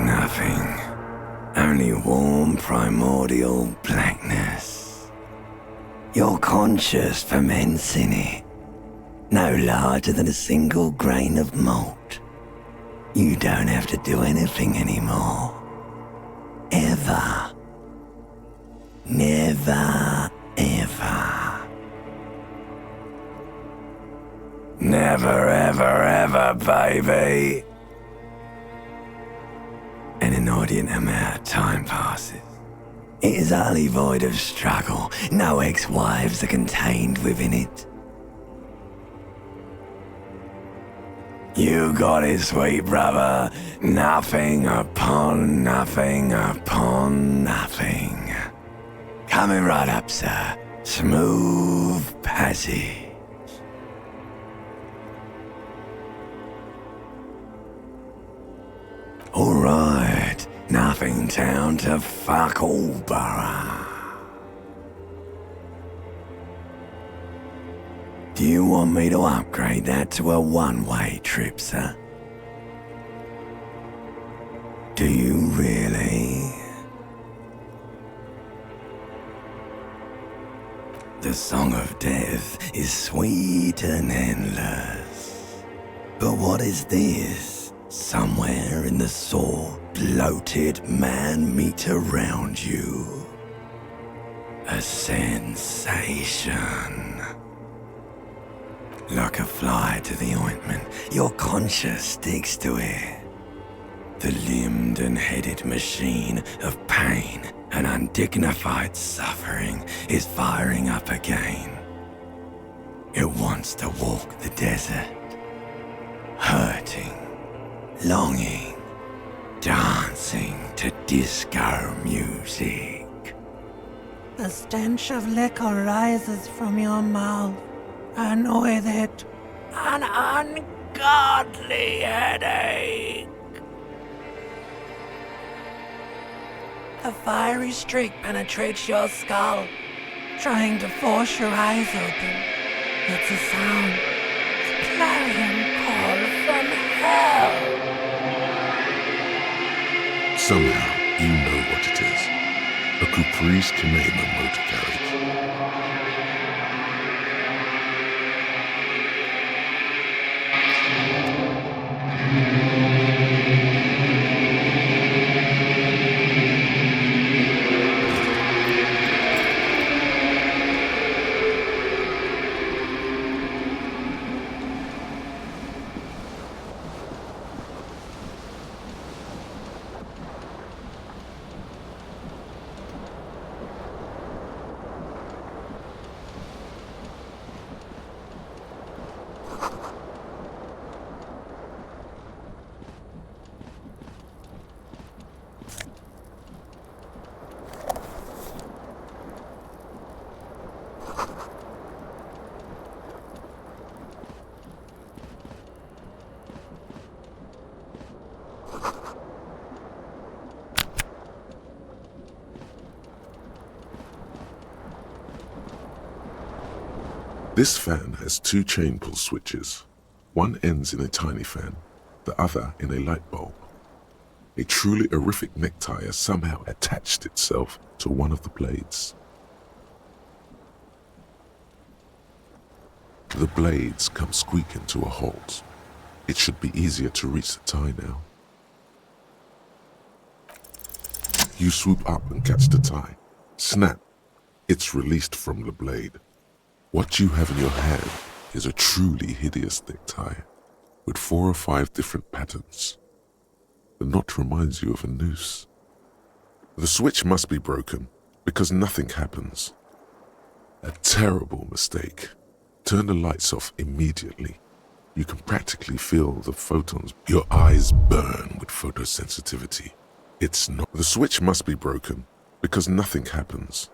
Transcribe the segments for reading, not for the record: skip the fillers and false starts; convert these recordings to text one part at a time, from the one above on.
Nothing. Only warm primordial blackness. You're conscious ferments in it. No larger than a single grain of malt. You don't have to do anything anymore. Ever. Never, ever. Never, ever, ever, baby. An inordinate amount of time passes. It is utterly void of struggle. No ex-wives are contained within it. You got it, sweet brother. Nothing upon nothing upon nothing. Coming right up, sir. Smooth passage. Alright, nothing town to fuck all borough. Do you want me to upgrade that to a one-way trip, sir? Do you really? The song of death is sweet and endless. But what is this? Somewhere in the sore, bloated man-meat around you. A sensation. Like a fly to the ointment, your conscience sticks to it. The limbed and headed machine of pain and undignified suffering is firing up again. It wants to walk the desert, hurting, longing, dancing to disco music. The stench of liquor rises from your mouth, and with it, an ungodly headache. The fiery streak penetrates your skull, trying to force your eyes open. It's a sound, a clarion call from hell. Somehow, you know what it is. A Caprice Kinema motor carriage. This fan has two chain pull switches. One ends in a tiny fan, the other in a light bulb. A truly horrific necktie has somehow attached itself to one of the blades. The blades come squeaking to a halt. It should be easier to reach the tie now. You swoop up and catch the tie. Snap! It's released from the blade. What you have in your hand is a truly hideous necktie with 4 or 5 different patterns. The knot reminds you of a noose. The switch must be broken because nothing happens. A terrible mistake. Turn the lights off immediately. You can practically feel the photons. Your eyes burn with photosensitivity. It's not. The switch must be broken because nothing happens.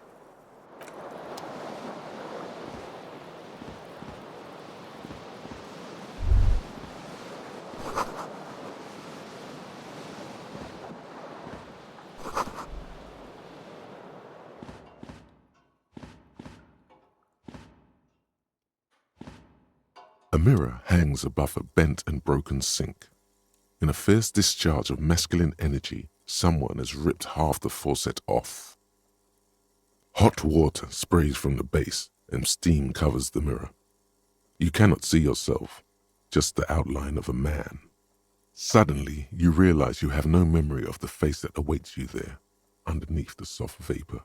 A mirror hangs above a bent and broken sink. In a fierce discharge of masculine energy, someone has ripped half the faucet off. Hot water sprays from the base and steam covers the mirror. You cannot see yourself, just the outline of a man. Suddenly, you realize you have no memory of the face that awaits you there, underneath the soft vapor.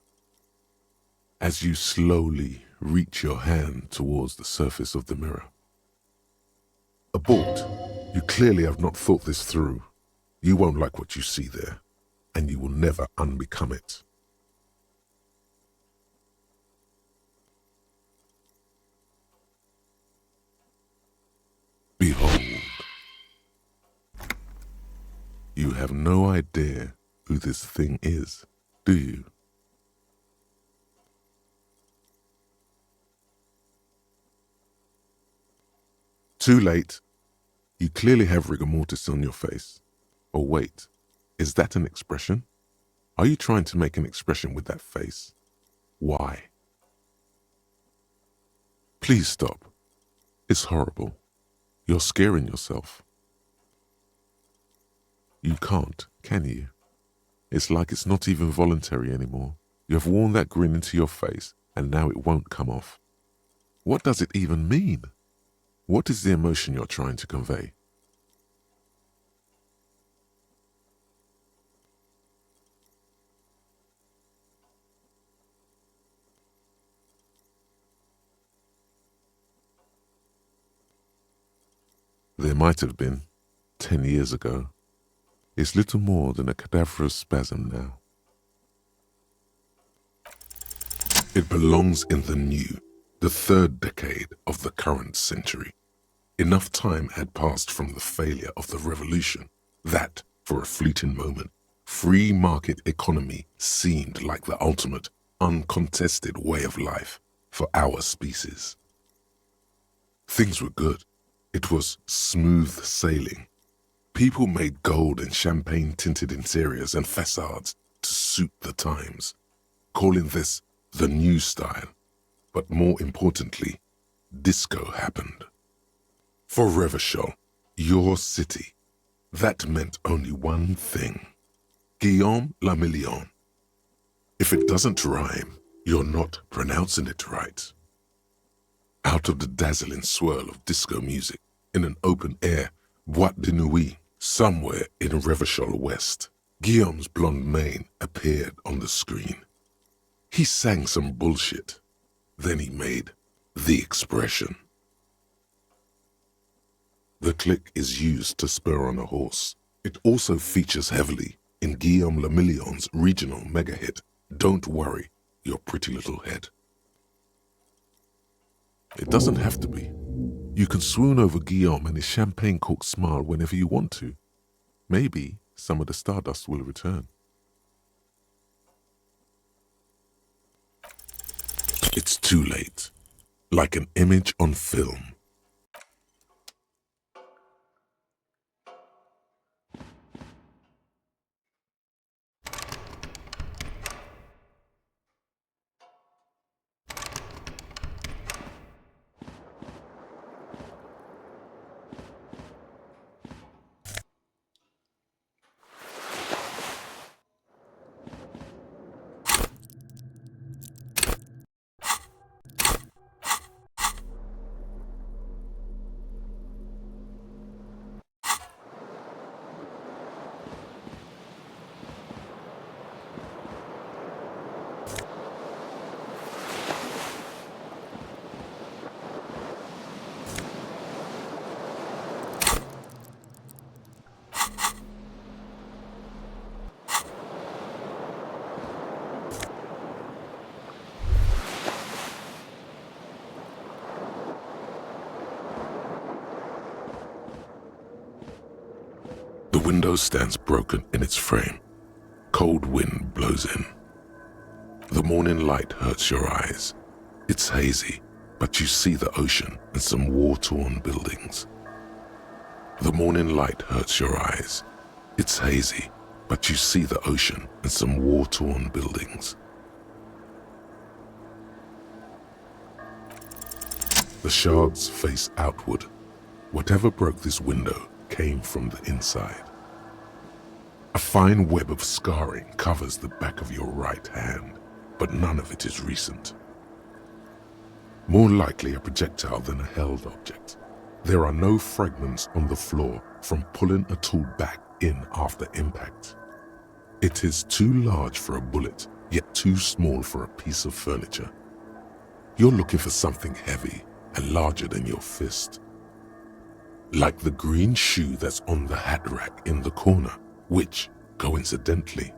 As you slowly reach your hand towards the surface of the mirror. Abort. You clearly have not thought this through. You won't like what you see there, and you will never unbecome it. Behold. You have no idea who this thing is, do you? Too late. You clearly have rigor mortis on your face. Or wait, is that an expression? Are you trying to make an expression with that face? Why? Please stop. It's horrible. You're scaring yourself. You can't, can you? It's like it's not even voluntary anymore. You have worn that grin into your face, and now it won't come off. What does it even mean? What is the emotion you're trying to convey? There might have been, 10 years ago. It's little more than a cadaverous spasm now. It belongs in the new, the third decade of the current century. Enough time had passed from the failure of the revolution that, for a fleeting moment, free market economy seemed like the ultimate, uncontested way of life for our species. Things were good. It was smooth sailing. People made gold and champagne-tinted interiors and facades to suit the times, calling this the new style. But more importantly, disco happened. For Revachol, your city, that meant only one thing. Guillaume le Million. If it doesn't rhyme, you're not pronouncing it right. Out of the dazzling swirl of disco music, in an open-air boîte de nuit, somewhere in Revachol West, Guillaume's blonde mane appeared on the screen. He sang some bullshit. Then he made the expression. The click is used to spur on a horse. It also features heavily in Guillaume le Million's regional mega hit, Don't Worry Your Pretty Little Head. It doesn't have to be. You can swoon over Guillaume and his champagne-corked smile whenever you want to. Maybe some of the stardust will return. It's too late. Like an image on film. The window stands broken in its frame. Cold wind blows in. The morning light hurts your eyes. It's hazy, but you see the ocean and some war-torn buildings. The morning light hurts your eyes. It's hazy, but you see the ocean and some war-torn buildings. The shards face outward. Whatever broke this window came from the inside. A fine web of scarring covers the back of your right hand, but none of it is recent. More likely a projectile than a held object. There are no fragments on the floor from pulling a tool back in after impact. It is too large for a bullet, yet too small for a piece of furniture. You're looking for something heavy and larger than your fist. Like the green shoe that's on the hat rack in the corner, which, coincidentally,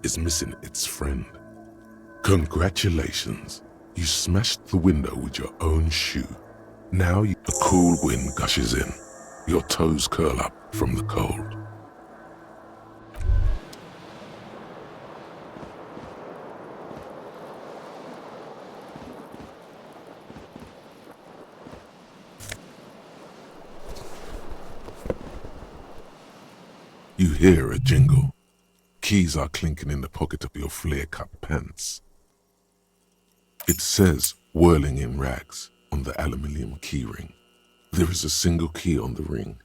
is missing its friend. Congratulations, you smashed the window with your own shoe. Now a cool wind gushes in. Your toes curl up from the cold. You hear a jingle. Keys are clinking in the pocket of your flare-cut pants. It says, whirling in rags, on the aluminium keyring. There is a single key on the ring.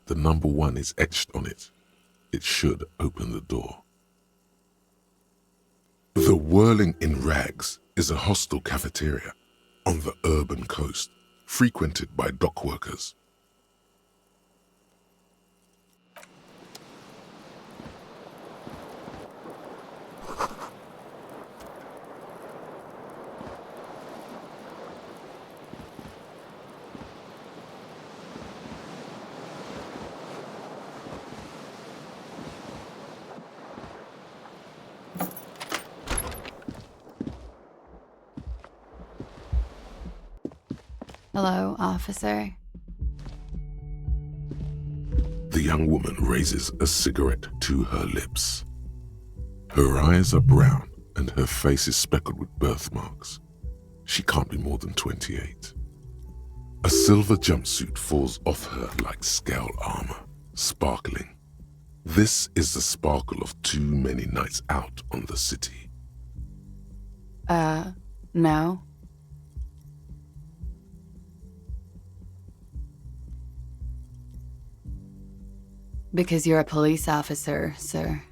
The number 1 is etched on it. It should open the door. The Whirling in Rags is a hostel cafeteria on the urban coast, frequented by dock workers. Hello, officer. The young woman raises a cigarette to her lips. Her eyes are brown and her face is speckled with birthmarks. She can't be more than 28. A silver jumpsuit falls off her like scale armor, sparkling. This is the sparkle of too many nights out on the city. No. Because you're a police officer, sir.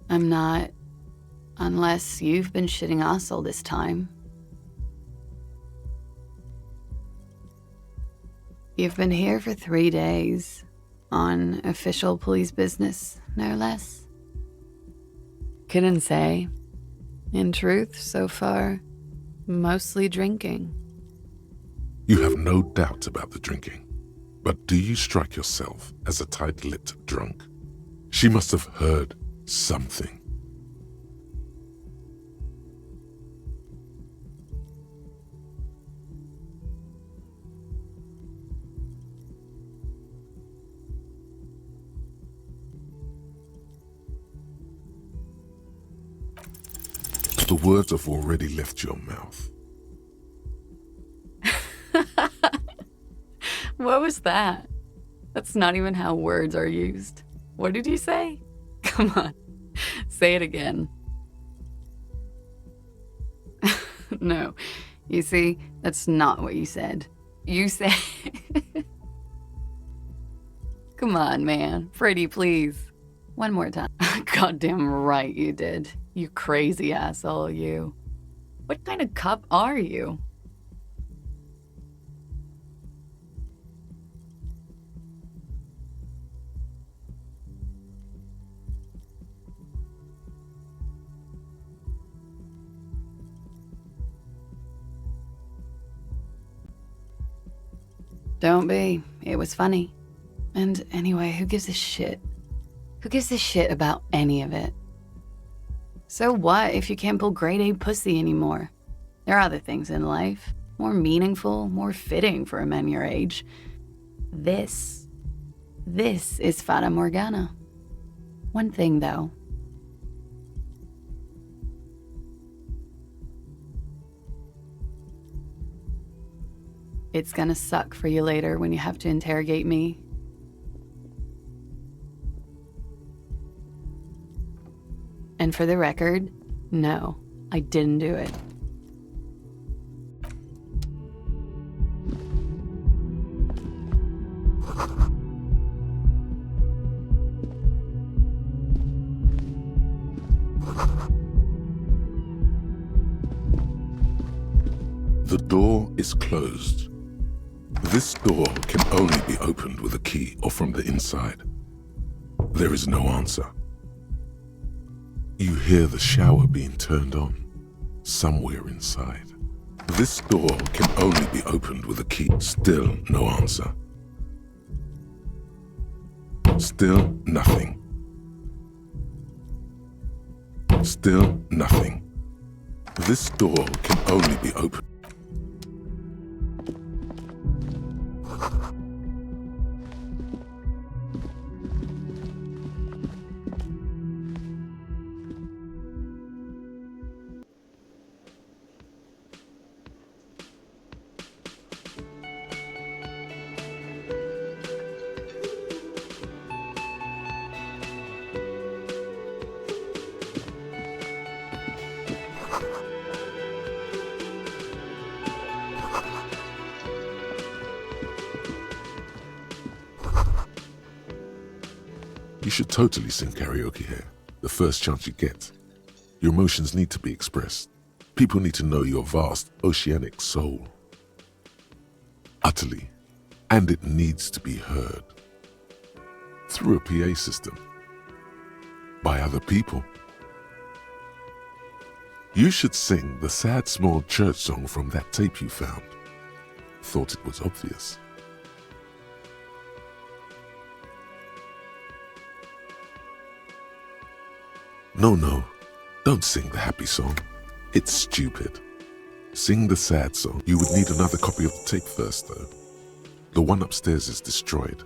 I'm not, unless you've been shitting us all this time. You've been here for 3 days, on official police business, no less. Couldn't say. In truth, so far, mostly drinking. You have no doubt about the drinking, but do you strike yourself as a tight-lipped drunk? She must have heard something. The words have already left your mouth. What was that? That's not even how words are used. What did you say? Come on, say it again. No, you see, that's not what you said. You said... Come on, man. Pretty, please. One more time. Goddamn right you did. You crazy asshole, you. What kind of cop are you? Don't be. It was funny. And anyway, who gives a shit? Who gives a shit about any of it? So what if you can't pull grade A pussy anymore? There are other things in life, more meaningful, more fitting for a man your age. This is Fata Morgana. One thing though. It's gonna suck for you later when you have to interrogate me. And for the record, no, I didn't do it. The door is closed. This door can only be opened with a key or from the inside. There is no answer. You hear the shower being turned on somewhere inside. This door can only be opened with a key. Still no answer. Still nothing. Still nothing. This door can only be opened. You should totally sing karaoke here, the first chance you get. Your emotions need to be expressed. People need to know your vast, oceanic soul. Utterly. And it needs to be heard. Through a PA system. By other people. You should sing the sad small church song from that tape you found. Thought it was obvious. No, don't sing the happy song. It's stupid. Sing the sad song. You would need another copy of the tape first, though. The one upstairs is destroyed.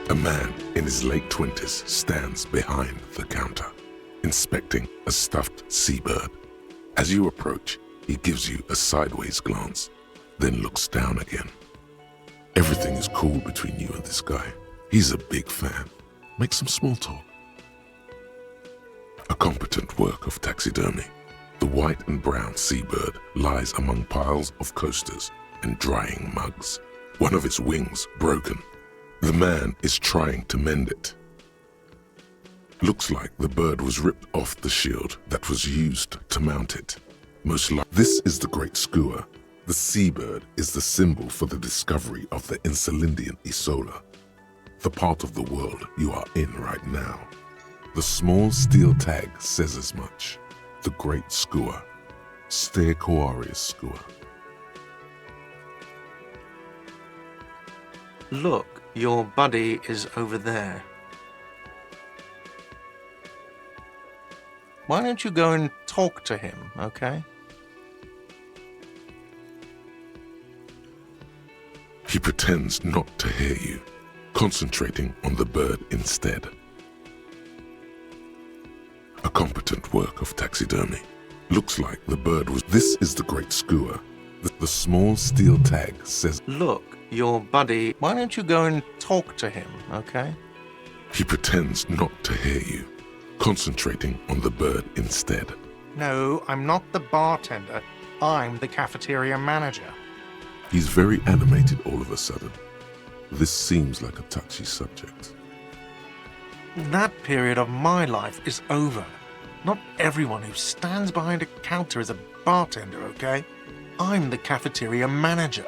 A man in his late 20s stands behind the counter, inspecting a stuffed seabird. As you approach, he gives you a sideways glance, then looks down again. Everything is cool between you and this guy. He's a big fan. Make some small talk. A competent work of taxidermy. The white and brown seabird lies among piles of coasters and drying mugs. One of its wings broken. The man is trying to mend it. Looks like the bird was ripped off the shield that was used to mount it. Most likely, this is the great skua. The seabird is the symbol for the discovery of the Insulindian Isola, the part of the world you are in right now. The small steel tag says as much. The great skua, Stegosaurus skua. Look, your buddy is over there. Why don't you go and talk to him, okay? He pretends not to hear you, concentrating on the bird instead. A competent work of taxidermy. Looks like the bird was... This is the great skua. The small steel tag says... Look, your buddy... Why don't you go and talk to him, okay? He pretends not to hear you, concentrating on the bird instead. No, I'm not the bartender. I'm the cafeteria manager. He's very animated all of a sudden. This seems like a touchy subject. That period of my life is over. Not everyone who stands behind a counter is a bartender, okay? I'm the cafeteria manager.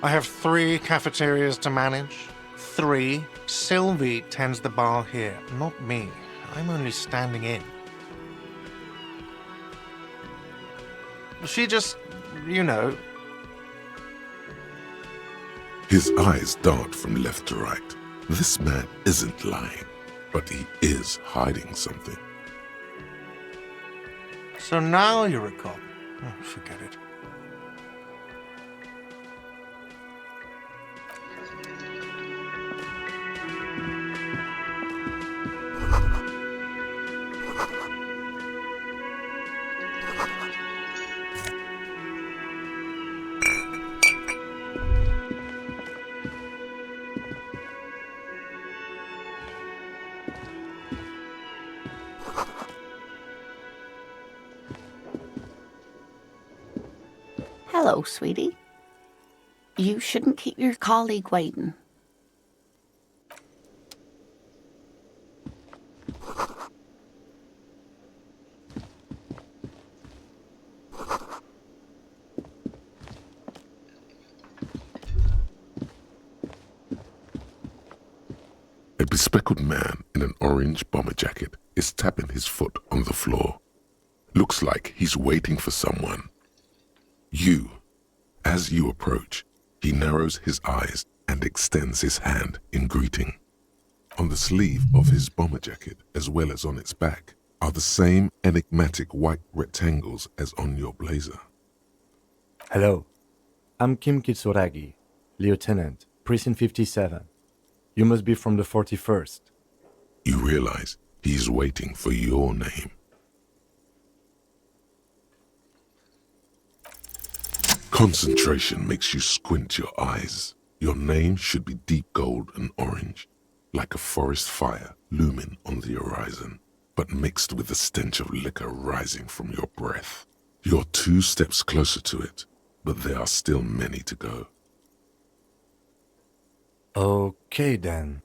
I have 3 cafeterias to manage. 3. Sylvie tends the bar here, not me. I'm only standing in. She just, you know... His eyes dart from left to right. This man isn't lying, but he is hiding something. So now you're a cop. Oh, forget it. Hello, sweetie. You shouldn't keep your colleague waiting. A bespectacled man in an orange bomber jacket is tapping his foot on the floor. Looks like he's waiting for someone. As you approach, he narrows his eyes and extends his hand in greeting. On the sleeve of his bomber jacket, as well as on its back, are the same enigmatic white rectangles as on your blazer. Hello, I'm Kim Kitsuragi, Lieutenant, Precinct 57. You must be from the 41st. You realize he's waiting for your name. Concentration makes you squint your eyes. Your name should be deep gold and orange, like a forest fire looming on the horizon, but mixed with the stench of liquor rising from your breath. You're 2 steps closer to it, but there are still many to go. Okay then.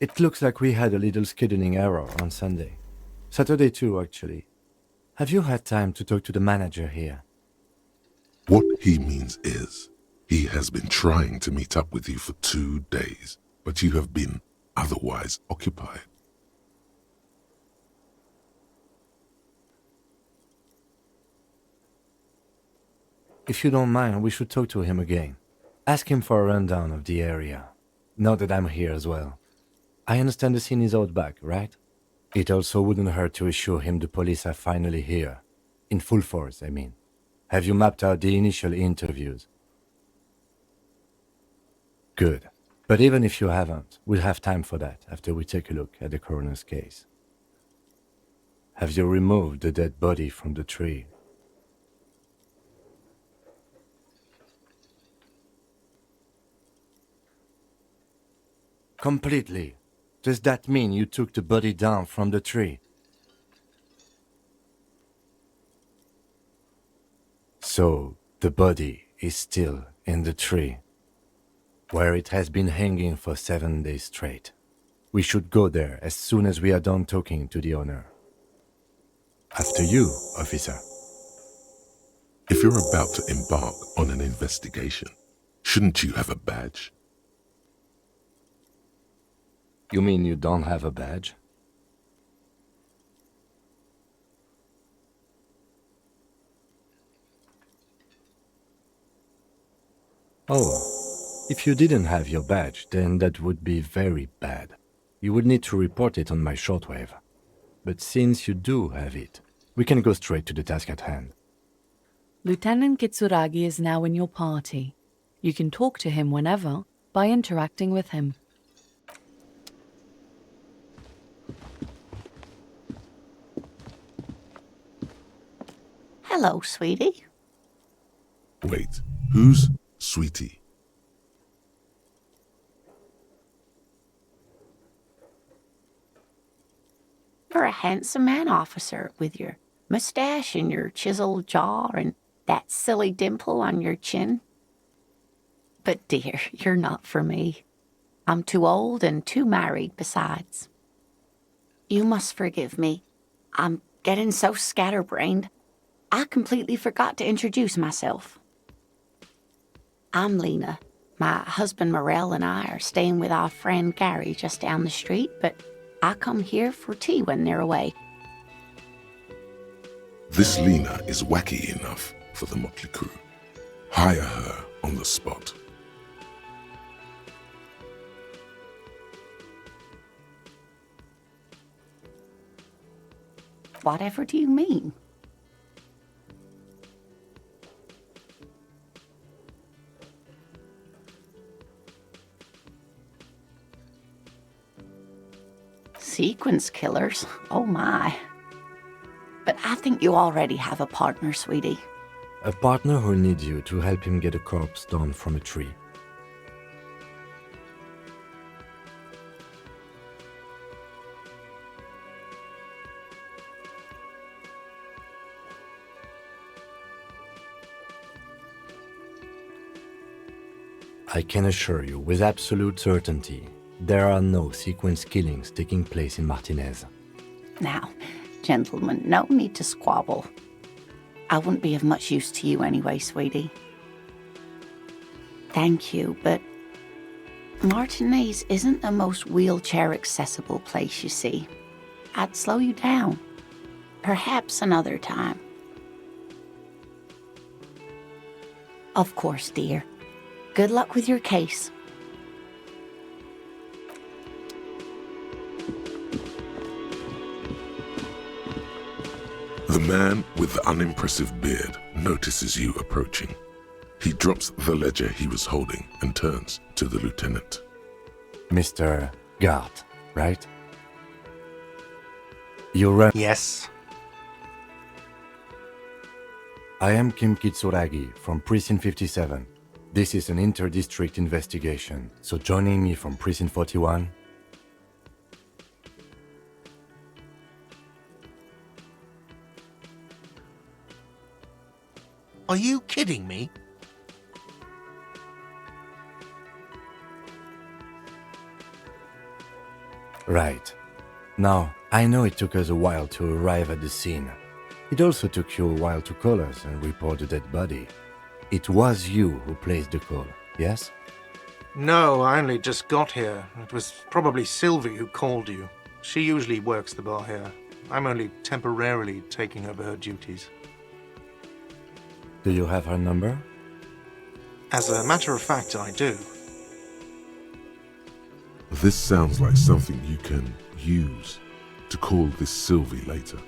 It looks like we had a little scheduling error on Sunday. Saturday too, actually. Have you had time to talk to the manager here? What he means is, he has been trying to meet up with you for 2 days, but you have been otherwise occupied. If you don't mind, we should talk to him again. Ask him for a rundown of the area. Now that I'm here as well. I understand the scene is out back, right? It also wouldn't hurt to assure him the police are finally here. In full force, I mean. Have you mapped out the initial interviews? Good. But even if you haven't, we'll have time for that after we take a look at the coroner's case. Have you removed the dead body from the tree? Completely. Does that mean you took the body down from the tree? So, the body is still in the tree, where it has been hanging for 7 days straight. We should go there as soon as we are done talking to the owner. After you, officer. If you're about to embark on an investigation, shouldn't you have a badge? You mean you don't have a badge? Oh, if you didn't have your badge, then that would be very bad. You would need to report it on my shortwave. But since you do have it, we can go straight to the task at hand. Lieutenant Kitsuragi is now in your party. You can talk to him whenever by interacting with him. Hello, sweetie. Wait, who's Sweetie? You're a handsome man, officer, with your mustache and your chiseled jaw and that silly dimple on your chin. But dear, you're not for me. I'm too old and too married besides. You must forgive me. I'm getting so scatterbrained. I completely forgot to introduce myself. I'm Lena. My husband Morel and I are staying with our friend Gary just down the street, but I come here for tea when they're away. This Lena is wacky enough for the motley crew. Hire her on the spot. Whatever do you mean? Sequence killers? Oh my. But I think you already have a partner, sweetie. A partner who'll need you to help him get a corpse down from a tree. I can assure you with absolute certainty, there are no sequence killings taking place in Martinez. Now, gentlemen, no need to squabble. I wouldn't be of much use to you anyway, sweetie. Thank you, but Martinez isn't the most wheelchair-accessible place, you see. I'd slow you down. Perhaps another time. Of course, dear. Good luck with your case. The man with the unimpressive beard notices you approaching. He drops the ledger he was holding and turns to the lieutenant. Mr. Gart, right? You run. Yes. I am Kim Kitsuragi from Precinct 57. This is an inter-district investigation, so joining me from Precinct 41. Are you kidding me? Right. Now, I know it took us a while to arrive at the scene. It also took you a while to call us and report the dead body. It was you who placed the call, yes? No, I only just got here. It was probably Sylvie who called you. She usually works the bar here. I'm only temporarily taking over her duties. Do you have her number? As a matter of fact, I do. This sounds like something you can use to call this Sylvie later.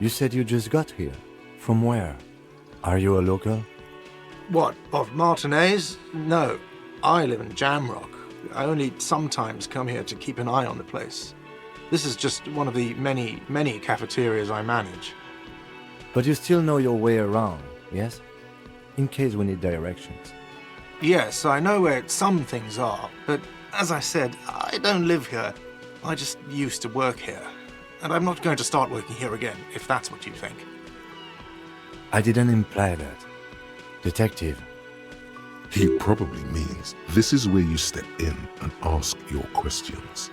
You said you just got here. From where? Are you a local? What, of Martinez? No, I live in Jamrock. I only sometimes come here to keep an eye on the place. This is just one of the many cafeterias I manage. But you still know your way around, yes? In case we need directions. Yes, I know where some things are, but as I said, I don't live here. I just used to work here. And I'm not going to start working here again, if that's what you think. I didn't imply that. Detective. He probably means this is where you step in and ask your questions.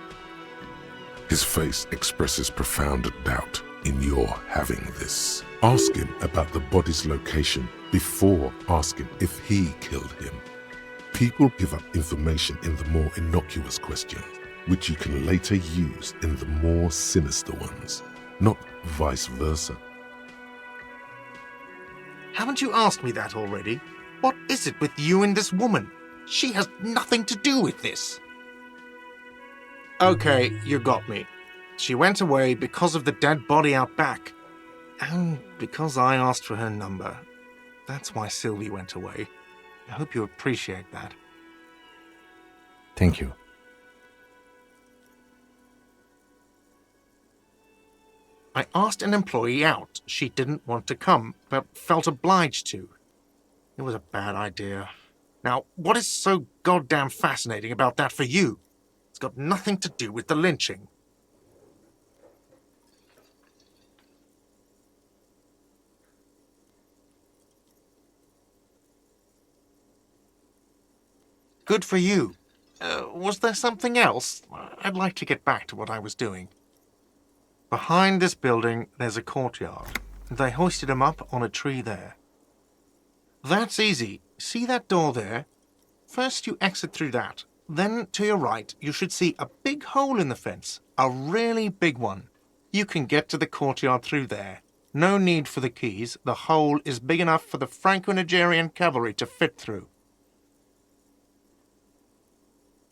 His face expresses profound doubt in your having this. Ask him about the body's location before asking if he killed him. People give up information in the more innocuous questions, which you can later use in the more sinister ones, not vice versa. Haven't you asked me that already? What is it with you and this woman? She has nothing to do with this. Okay, you got me. She went away because of the dead body out back. And because I asked for her number. That's why Sylvie went away. I hope you appreciate that. Thank you. I asked an employee out. She didn't want to come, but felt obliged to. It was a bad idea. Now, what is so goddamn fascinating about that for you? It's got nothing to do with the lynching. Good for you. Was there something else? I'd like to get back to what I was doing. Behind this building, there's a courtyard. They hoisted him up on a tree there. That's easy. See that door there? First you exit through that. Then, to your right, you should see a big hole in the fence. A really big one. You can get to the courtyard through there. No need for the keys. The hole is big enough for the Franco-Nigerian cavalry to fit through.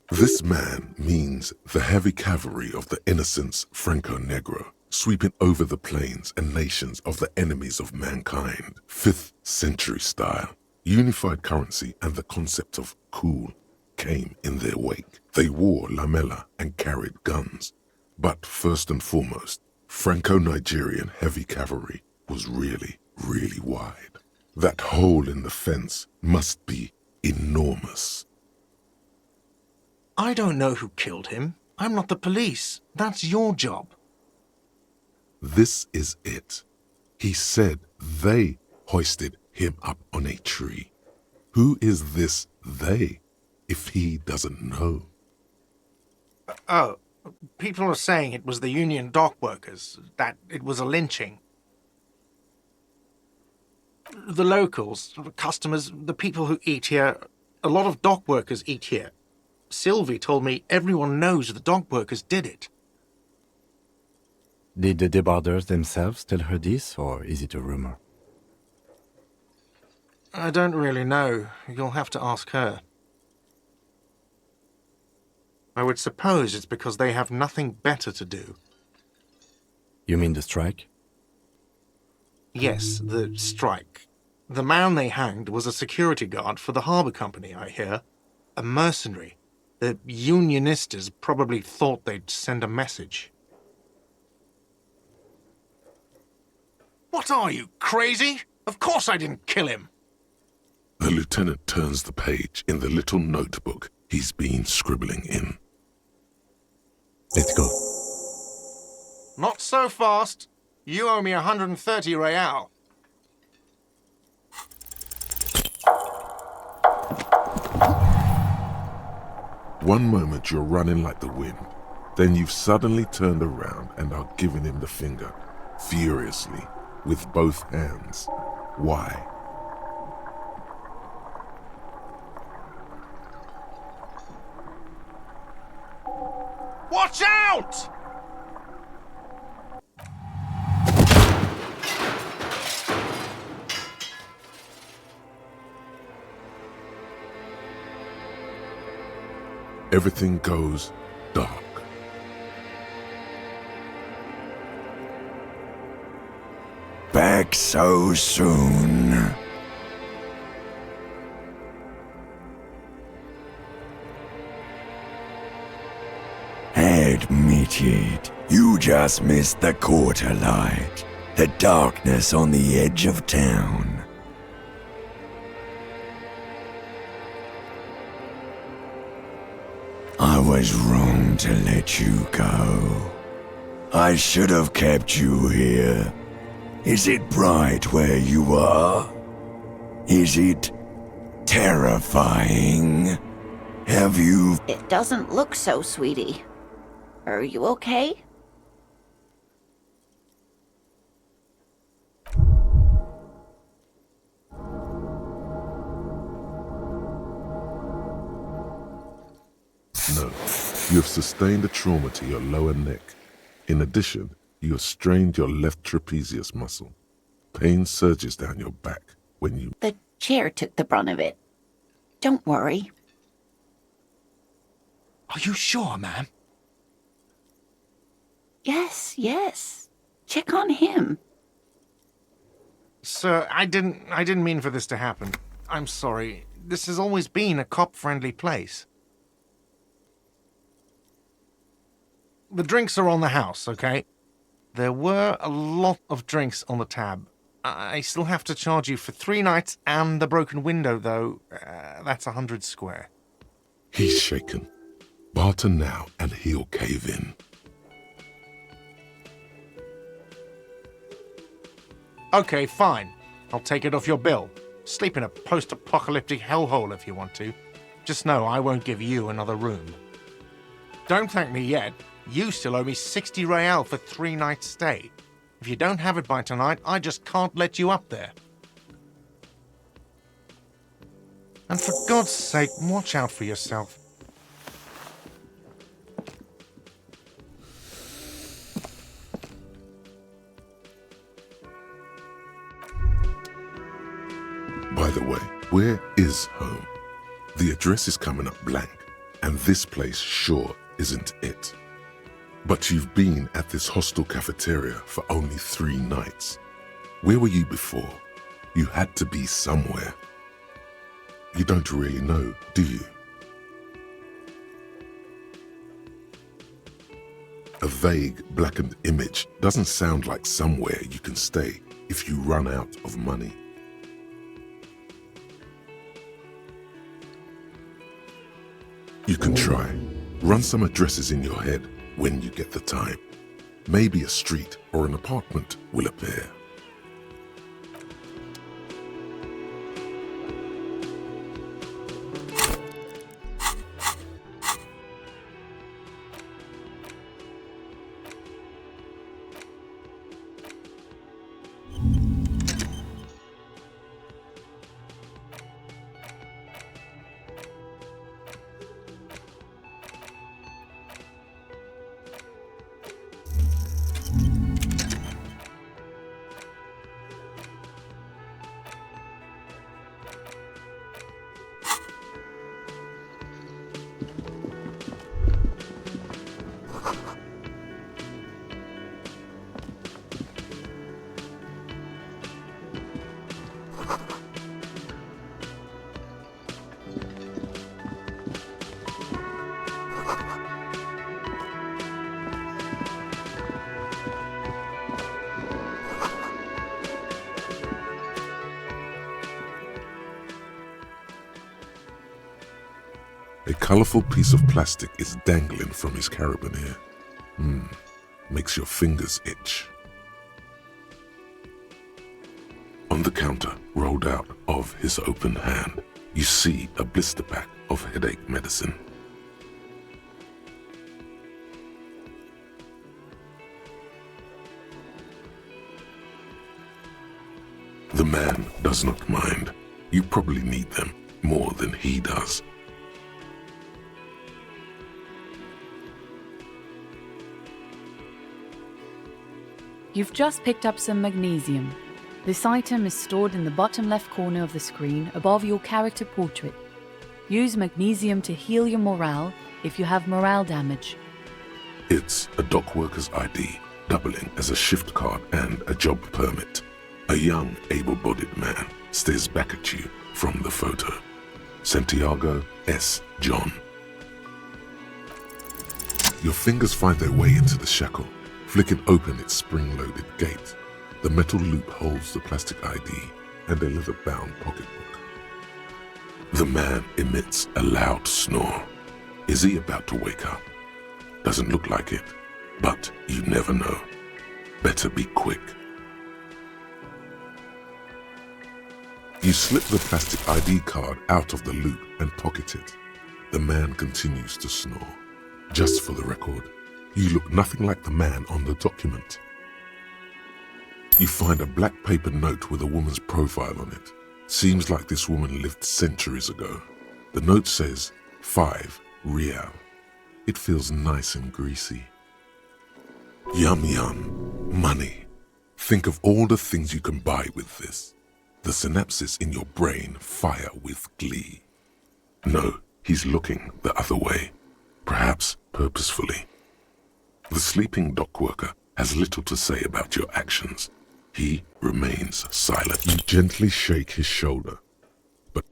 This man means the heavy cavalry of the innocents Franco-Negro, sweeping over the plains and nations of the enemies of mankind. 5th century style, unified currency and the concept of cool came in their wake. They wore lamella and carried guns. But first and foremost, Franco-Nigerian heavy cavalry was really, really wide. That hole in the fence must be enormous. I don't know who killed him. I'm not the police. That's your job. This is it. He said they hoisted him up on a tree. Who is this they? if he doesn't know? Oh, people are saying it was the union dock workers, that it was a lynching. The locals, the customers, the people who eat here, a lot of dock workers eat here. Sylvie told me everyone knows the dock workers did it. Did the debarders themselves tell her this, or is it a rumor? I don't really know. You'll have to ask her. I would suppose it's because they have nothing better to do. You mean the strike? Yes, the strike. The man they hanged was a security guard for the harbour company, I hear. A mercenary. The unionistas probably thought they'd send a message. What are you, crazy? Of course I didn't kill him! The lieutenant turns the page in the little notebook he's been scribbling in. Let's go. Not so fast. You owe me 130 real. One moment you're running like the wind, then you've suddenly turned around and are giving him the finger, furiously, with both hands. Why? Watch out! Everything goes dark. Back so soon? Admit it, you just missed the quarter light, the darkness on the edge of town. I was wrong to let you go. I should have kept you here. Is it bright where you are? Is it terrifying? Have you... It doesn't look so, sweetie. Are you okay? No, you have sustained a trauma to your lower neck. In addition, you have strained your left trapezius muscle. Pain surges down your back when you... The chair took the brunt of it. Don't worry. Are you sure, ma'am? Yes. Check on him. Sir, I didn't mean for this to happen. I'm sorry. This has always been a cop-friendly place. The drinks are on the house, okay? There were a lot of drinks on the tab. I still have to charge you for 3 nights and the broken window, though. That's 100 square. He's shaken. Barter now and he'll cave in. Okay, fine. I'll take it off your bill. Sleep in a post-apocalyptic hellhole if you want to. Just know I won't give you another room. Don't thank me yet. You still owe me 60 real for 3 nights stay. If you don't have it by tonight, I just can't let you up there. And for God's sake, watch out for yourself. By the way, where is home? The address is coming up blank, and this place sure isn't it. But you've been at this hostel cafeteria for only 3 nights. Where were you before? You had to be somewhere. You don't really know, do you? A vague, blackened image doesn't sound like somewhere you can stay if you run out of money. You can try. Run some addresses in your head when you get the time. Maybe a street or an apartment will appear. A colorful piece of plastic is dangling from his carabiner. Makes your fingers itch. On the counter, rolled out of his open hand, you see a blister pack of headache medicine. The man does not mind. You probably need them more than he does. You've just picked up some magnesium. This item is stored in the bottom left corner of the screen above your character portrait. Use magnesium to heal your morale if you have morale damage. It's a dock worker's ID, doubling as a shift card and a job permit. A young, able-bodied man stares back at you from the photo. Santiago S. John. Your fingers find their way into the shackle, flicking open its spring-loaded gate. The metal loop holds the plastic ID and a leather-bound pocketbook. The man emits a loud snore. Is he about to wake up? Doesn't look like it, but you never know. Better be quick. You slip the plastic ID card out of the loop and pocket it. The man continues to snore. Just for the record, you look nothing like the man on the document. You find a black paper note with a woman's profile on it. Seems like this woman lived centuries ago. The note says, 5 real. It feels nice and greasy. Yum yum. Money. Think of all the things you can buy with this. The synapses in your brain fire with glee. No, he's looking the other way. Perhaps purposefully. The sleeping dock worker has little to say about your actions. He remains silent. You gently shake his shoulder, but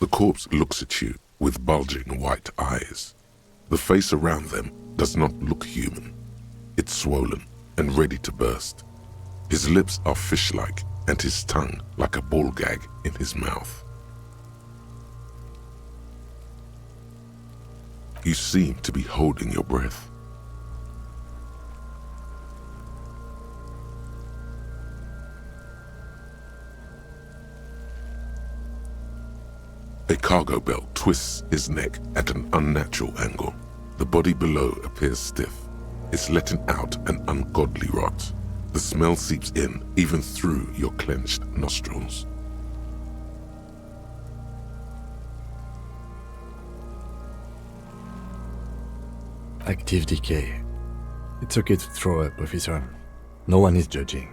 the corpse looks at you with bulging white eyes. The face around them does not look human. It's swollen and ready to burst. His lips are fish-like and his tongue like a ball gag in his mouth. You seem to be holding your breath. A cargo belt twists his neck at an unnatural angle. The body below appears stiff. It's letting out an ungodly rot. The smell seeps in even through your clenched nostrils. Active decay. It's okay to throw up, officer. No one is judging.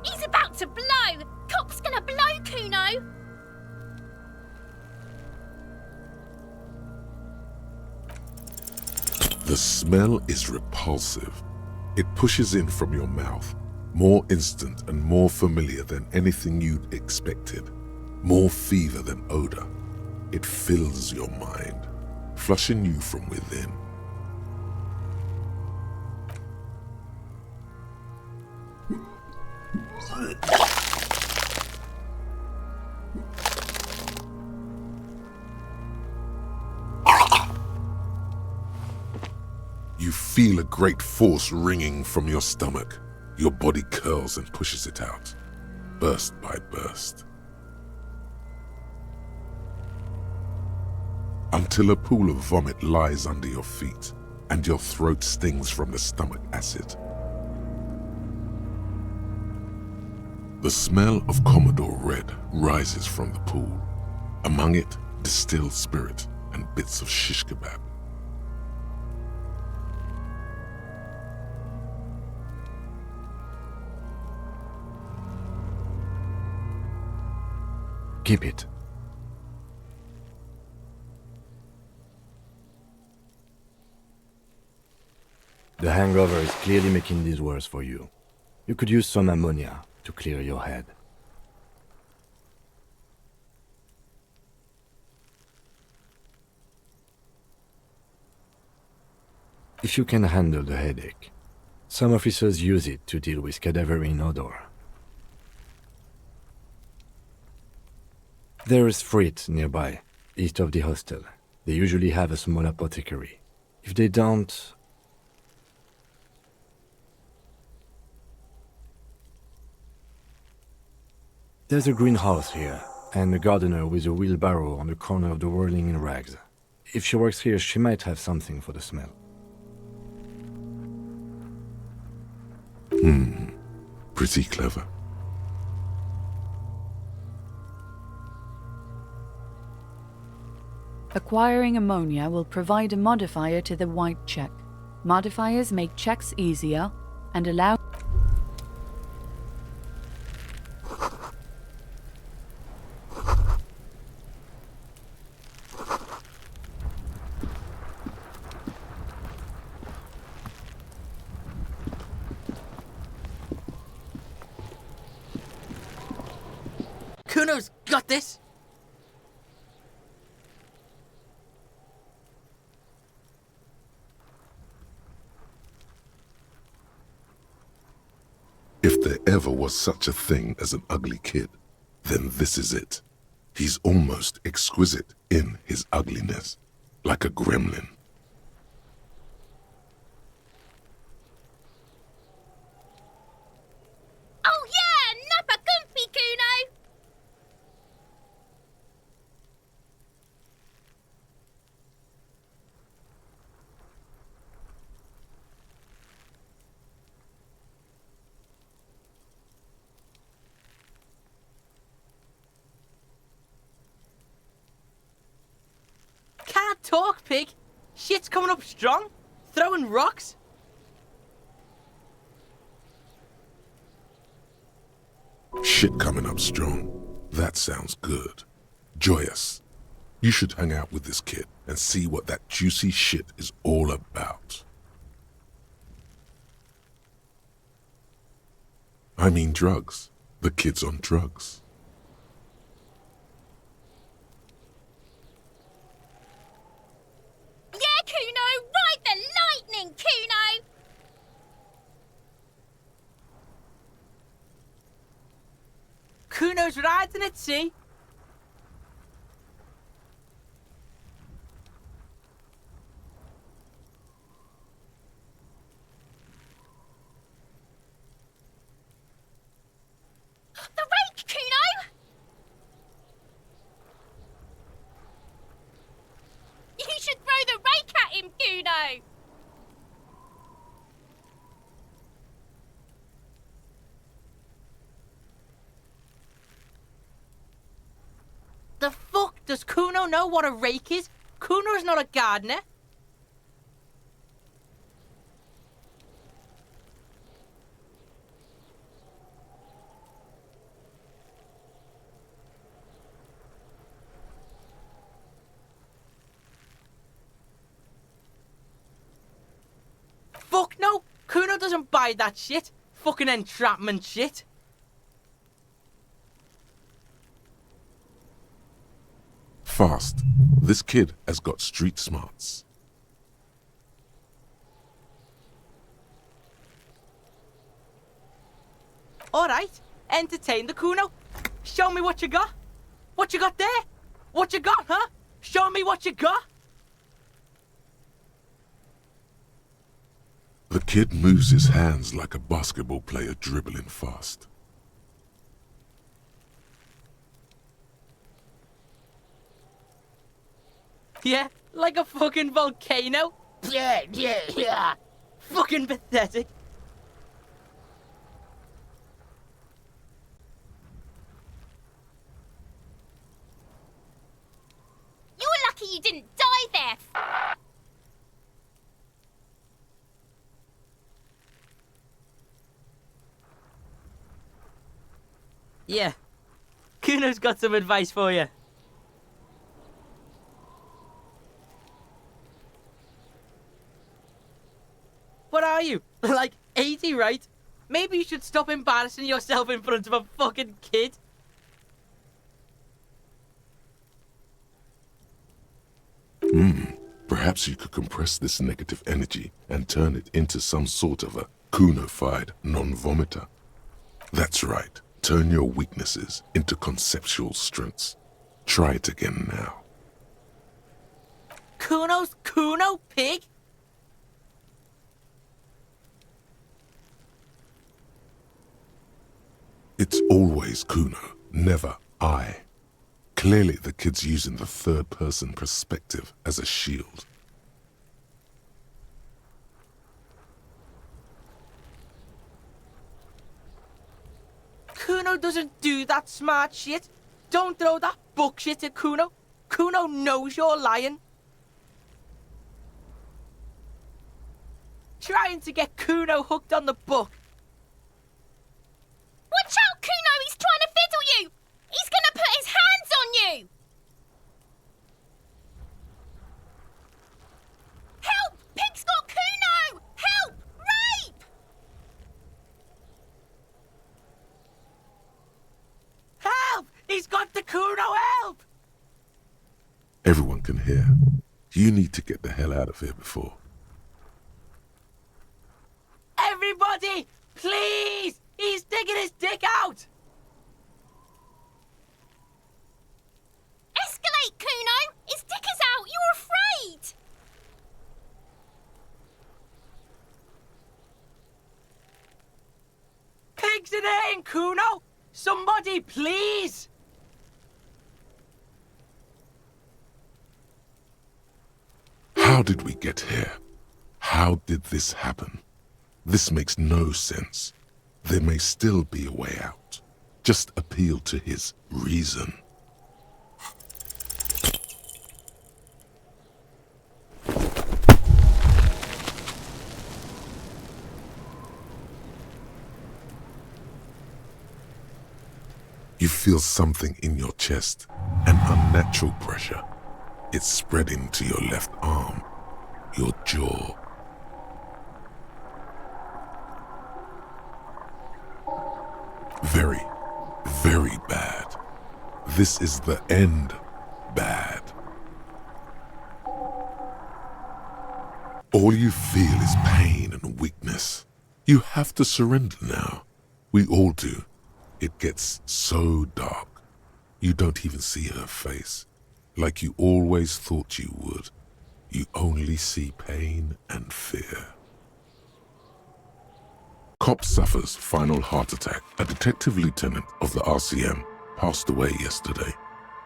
He's about to blow! Cop's gonna blow, Kuno! The smell is repulsive. It pushes in from your mouth, more instant and more familiar than anything you'd expected, more fever than odor. It fills your mind, flushing you from within. You feel a great force ringing from your stomach. Your body curls and pushes it out, burst by burst. until a pool of vomit lies under your feet and your throat stings from the stomach acid. The smell of Commodore Red rises from the pool. Among it, distilled spirit and bits of shish kebab. Keep it. The hangover is clearly making this worse for you. You could use some ammonia to clear your head. If you can handle the headache, some officers use it to deal with cadaverine odor. There is Frit nearby, east of the hostel. They usually have a small apothecary. If they don't... There's a greenhouse here, and a gardener with a wheelbarrow on the corner of the whirling in rags. If she works here, she might have something for the smell. Pretty clever. Acquiring ammonia will provide a modifier to the white check. Modifiers make checks easier and allow... Kuno's got this! If there ever was such a thing as an ugly kid, then this is it. He's almost exquisite in his ugliness, like a gremlin. Oh yeah, nappa comfy, Kuno! Can't talk, pig! Shit's coming up strong! Throwing rocks! Shit coming up strong. That sounds good. Joyous. You should hang out with this kid and see what that juicy shit is all about. I mean drugs. The kid's on drugs. Yeah, Kuno! Ride the lightning, Kuno! Kuno's riding it, see? The rake, Kuno! You should throw the rake at him, Kuno! The fuck? Does Kuno know what a rake is? Kuno's not a gardener. Fuck no! Kuno doesn't buy that shit. Fucking entrapment shit. Fast. This kid has got street smarts. Alright, entertain the Kuno. Show me what you got. What you got there? What you got, huh? Show me what you got. The kid moves his hands like a basketball player dribbling fast. Yeah, like a fucking volcano. Yeah. Fucking pathetic. You're lucky you didn't die there. Yeah. Kuno's got some advice for you. What are you? Like 80, right? Maybe you should stop embarrassing yourself in front of a fucking kid. Perhaps you could compress this negative energy and turn it into some sort of a Kuno-fied non-vomiter. That's right. Turn your weaknesses into conceptual strengths. Try it again now. Kuno's Kuno, pig? It's always Kuno, never I. Clearly the kid's using the third-person perspective as a shield. Kuno doesn't do that smart shit. Don't throw that book shit at Kuno. Kuno knows you're lying. Trying to get Kuno hooked on the book. Watch out, Kuno! He's trying to fiddle you! He's gonna put his hands on you! Help! Pig's got Kuno! Help! Rape! Help! He's got the Kuno, help! Everyone can hear. You need to get the hell out of here before. Everybody! Please! He's digging his dick out! Escalate, Kuno! His dick is out! You're afraid! Pig's in here, Kuno! Somebody, please! How did we get here? How did this happen? This makes no sense. There may still be a way out. Just appeal to his reason. You feel something in your chest, an unnatural pressure. It's spreading to your left arm, your jaw. Very, very bad. This is the end bad. All you feel is pain and weakness. You have to surrender now. We all do. It gets so dark. You don't even see her face. Like you always thought you would. You only see pain and fear. Cop suffers final heart attack. A detective lieutenant of the RCM passed away yesterday.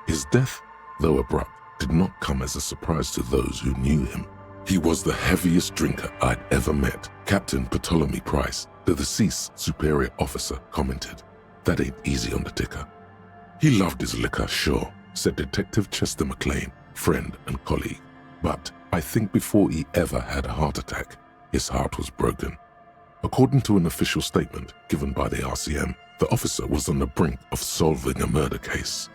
His death, though abrupt, did not come as a surprise to those who knew him. He was the heaviest drinker I'd ever met. Captain Ptolemy Price, the deceased superior officer, commented, "That ain't easy on the ticker." He loved his liquor, sure, said Detective Chester McLean, friend and colleague. But I think before he ever had a heart attack, his heart was broken. According to an official statement given by the RCM, the officer was on the brink of solving a murder case.